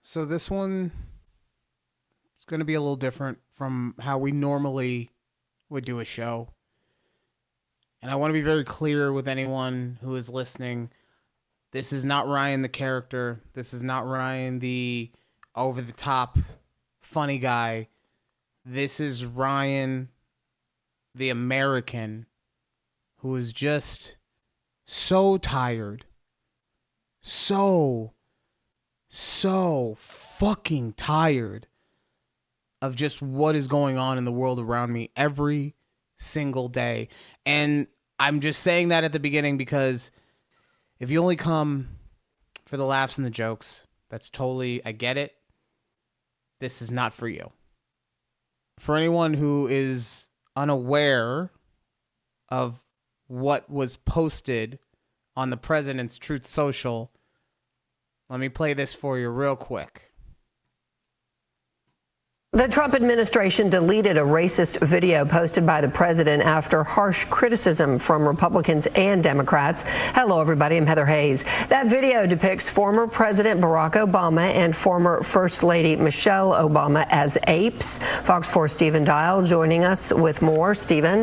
So this one is going to be a little different from how we normally would do a show. And I want to be very clear with anyone who is listening. This is not Ryan the character. This is not Ryan the over-the-top funny guy. This is Ryan the American who is just so tired. So fucking tired of just what is going on in the world around me every single day. And I'm just saying that at the beginning because if you only come for the laughs and the jokes, that's totally, I get it. This is not for you. For anyone who is unaware of what was posted on the president's Truth Social, let me play this for you real quick. The Trump administration deleted a racist video posted by the president after harsh criticism from Republicans and Democrats. Hello, everybody. I'm Heather Hayes. That video depicts former President Barack Obama and former First Lady Michelle Obama as apes. Fox 4 Stephen Dial joining us with more. Stephen.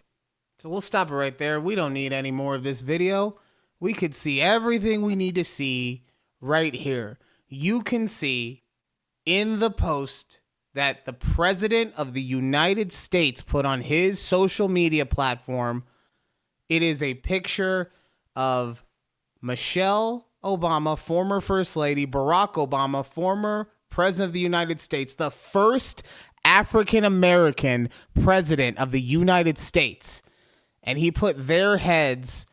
So we'll stop it right there. We don't need any more of this video. We could see everything we need to see right here. You can see in the post that the president of the United States put on his social media platform. It is a picture of Michelle Obama, former First Lady, Barack Obama, former President of the United States, the first African-American president of the United States. And he put their heads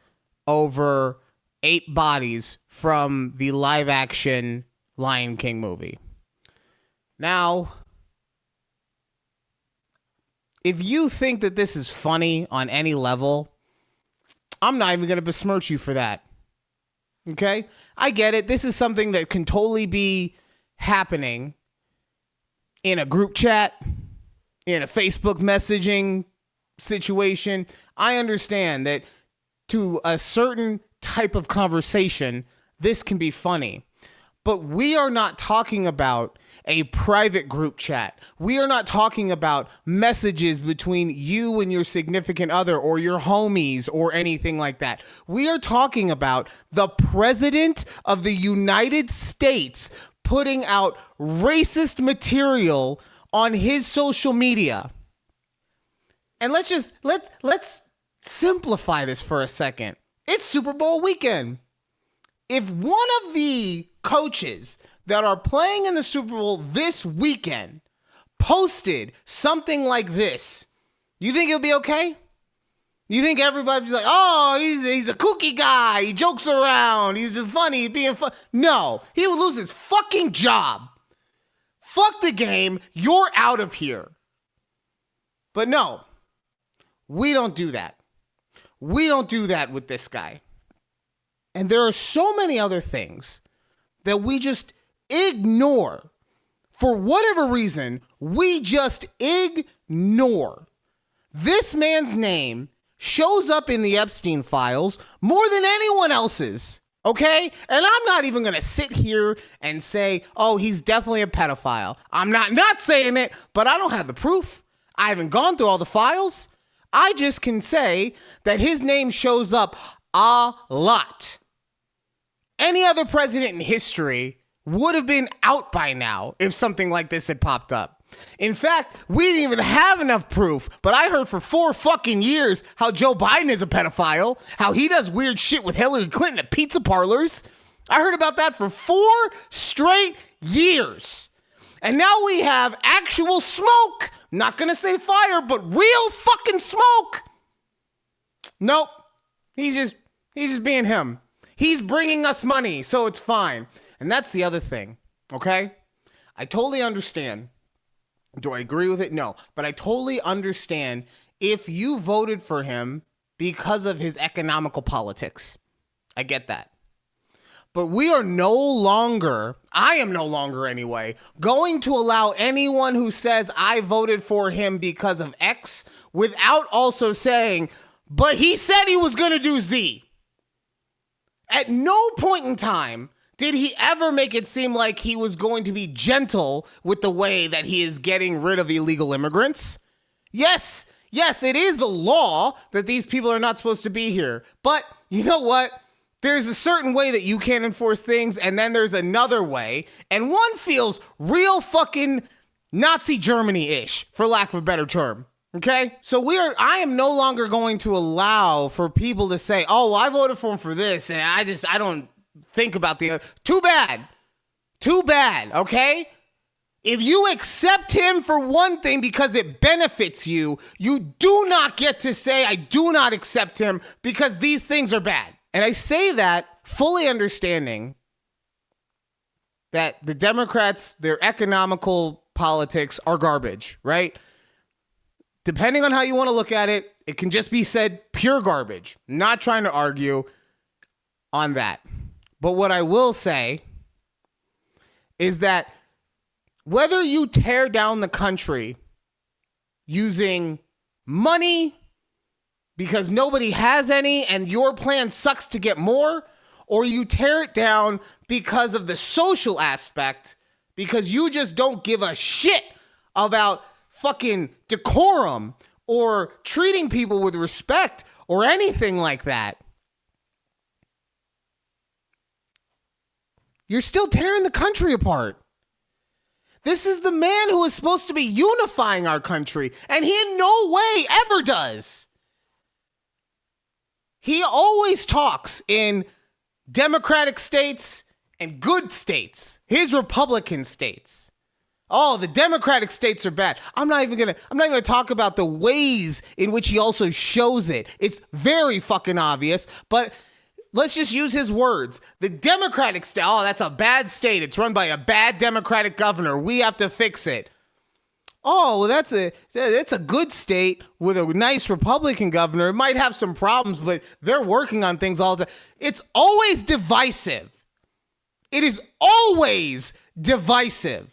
over 8 bodies from the live-action Lion King movie. Now, if you think that this is funny on any level, I'm not even going to besmirch you for that. Okay? I get it. This is something that can totally be happening in a group chat, in a Facebook messaging situation. I understand that to a certain type of conversation, this can be funny. But we are not talking about a private group chat. We are not talking about messages between you and your significant other or your homies or anything like that. We are talking about the president of the United States putting out racist material on his social media. And let's simplify this for a second. It's Super Bowl weekend. If one of the coaches that are playing in the Super Bowl this weekend posted something like this, you think it'll be okay? You think everybody's like, oh, he's a kooky guy, he jokes around, he's funny, he's being fun. No, he would lose his fucking job. Fuck the game, you're out of here. But no, we don't do that. We don't do that with this guy. And there are so many other things that we just ignore. For whatever reason, we just ignore. This man's name shows up in the Epstein files more than anyone else's, okay? And I'm not even going to sit here and say, oh, he's definitely a pedophile. I'm not saying it, but I don't have the proof. I haven't gone through all the files. I just can say that his name shows up a lot. Any other president in history would have been out by now if something like this had popped up. In fact, we didn't even have enough proof, but I heard for 4 fucking years how Joe Biden is a pedophile, how he does weird shit with Hillary Clinton at pizza parlors. I heard about that for 4 straight years. And now we have actual smoke. Not gonna say fire, but real fucking smoke. Nope. He's just being him. He's bringing us money, so it's fine. And that's the other thing, okay? I totally understand. Do I agree with it? No. But I totally understand if you voted for him because of his economical politics. I get that. But we are no longer, I am no longer anyway, going to allow anyone who says I voted for him because of X without also saying, but he said he was going to do Z. At no point in time Did he ever make it seem like he was going to be gentle with the way that he is getting rid of illegal immigrants? Yes, it is the law that these people are not supposed to be here. But you know what? There's a certain way that you can enforce things, and then there's another way, and one feels real fucking Nazi Germany-ish, for lack of a better term. Okay? So I am no longer going to allow for people to say, oh, I voted for him for this, and I don't think about the other. Too bad, okay? If you accept him for one thing because it benefits you, you do not get to say, I do not accept him because these things are bad. And I say that fully understanding that the Democrats, their economical politics are garbage, right? Depending on how you want to look at it, it can just be said pure garbage. Not trying to argue on that. But what I will say is that whether you tear down the country using money because nobody has any and your plan sucks to get more, or you tear it down because of the social aspect, because you just don't give a shit about fucking decorum or treating people with respect or anything like that, you're still tearing the country apart. This is the man who is supposed to be unifying our country, and he in no way ever does. He always talks in Democratic states and good states, his Republican states. Oh, the Democratic states are bad. I'm not even gonna talk about the ways in which he also shows it. It's very fucking obvious, but let's just use his words. The Democratic state, oh, that's a bad state. It's run by a bad Democratic governor. We have to fix it. Oh, well, that's a good state with a nice Republican governor. It might have some problems, but they're working on things all the time. It's always divisive. It is always divisive.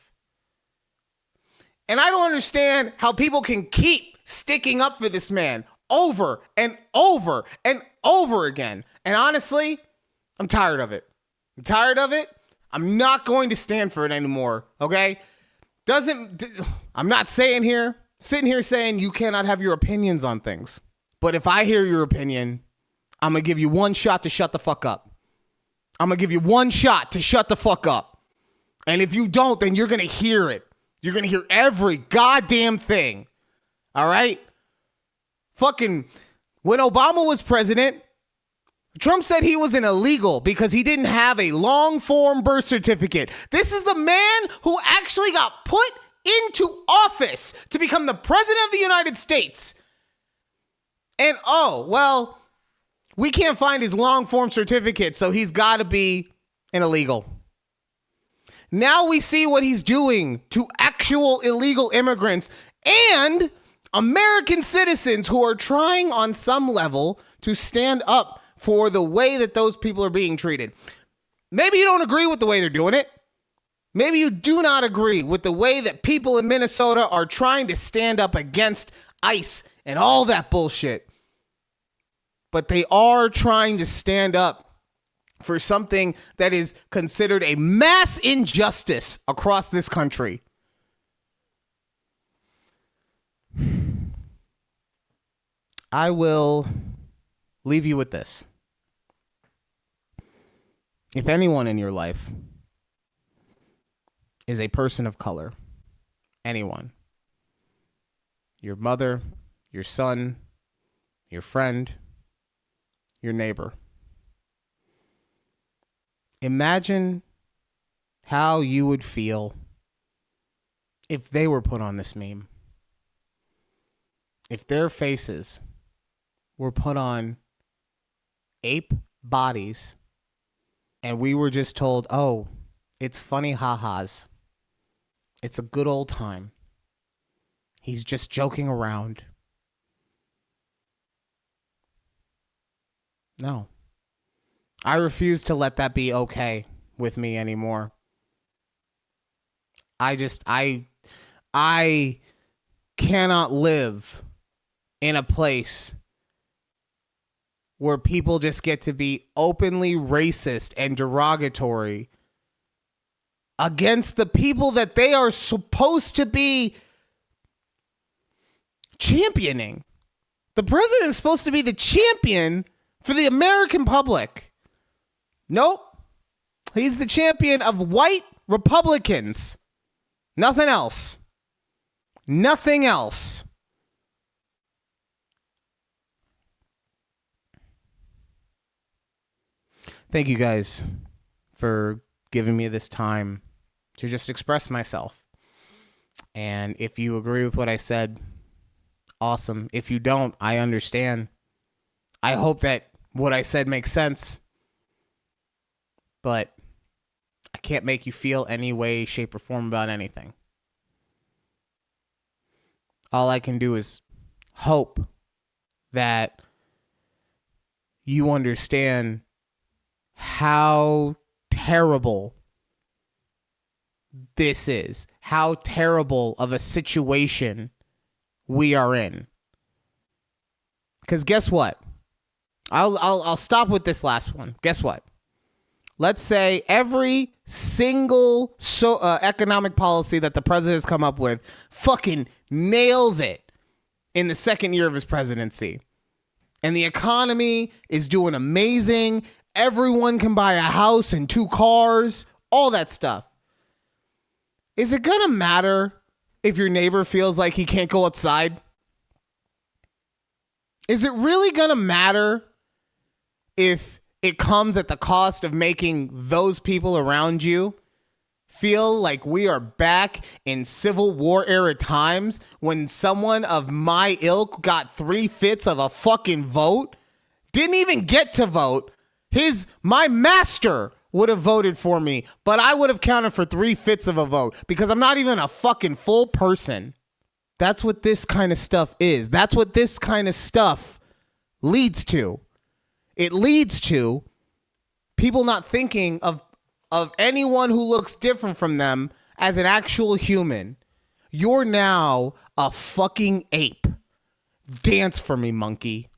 And I don't understand how people can keep sticking up for this man over and over and over again. And honestly, I'm tired of it. I'm not going to stand for it anymore, okay? I'm not sitting here saying you cannot have your opinions on things. But if I hear your opinion, I'm going to give you one shot to shut the fuck up. And if you don't, then you're going to hear it. You're going to hear every goddamn thing. All right? Fucking, when Obama was president, Trump said he was an illegal because he didn't have a long-form birth certificate. This is the man who actually got put into office to become the president of the United States. And, oh, well, we can't find his long-form certificate, so he's got to be an illegal. Now we see what he's doing to actual illegal immigrants and American citizens who are trying on some level to stand up for the way that those people are being treated. Maybe you don't agree with the way they're doing it. Maybe you do not agree with the way that people in Minnesota are trying to stand up against ICE and all that bullshit. But they are trying to stand up for something that is considered a mass injustice across this country. I will leave you with this. If anyone in your life is a person of color, anyone, your mother, your son, your friend, your neighbor, imagine how you would feel if they were put on this meme. If their faces were put on ape bodies and we were just told, oh, it's funny ha-has. It's a good old time. He's just joking around. No. I refuse to let that be okay with me anymore. I cannot live in a place where people just get to be openly racist and derogatory against the people that they are supposed to be championing. The president is supposed to be the champion for the American public. Nope. He's the champion of white Republicans. Nothing else. Nothing else. Thank you guys for giving me this time to just express myself. And if you agree with what I said, awesome. If you don't, I understand. I hope that what I said makes sense. But I can't make you feel any way, shape, or form about anything. All I can do is hope that you understand how terrible this is, how terrible of a situation we are in. Because guess what? I'll stop with this last one. Guess what? Let's say every single economic policy that the president has come up with fucking nails it in the second year of his presidency. And the economy is doing amazing. Everyone can buy a house and 2 cars, all that stuff. Is it going to matter if your neighbor feels like he can't go outside? Is it really going to matter if it comes at the cost of making those people around you feel like we are back in Civil War era times when someone of my ilk got 3/5 of a fucking vote, didn't even get to vote? My master would have voted for me, but I would have counted for 3/5 of a vote because I'm not even a fucking full person. That's what this kind of stuff is. That's what this kind of stuff leads to. It leads to people not thinking of anyone who looks different from them as an actual human. You're now a fucking ape. Dance for me, monkey.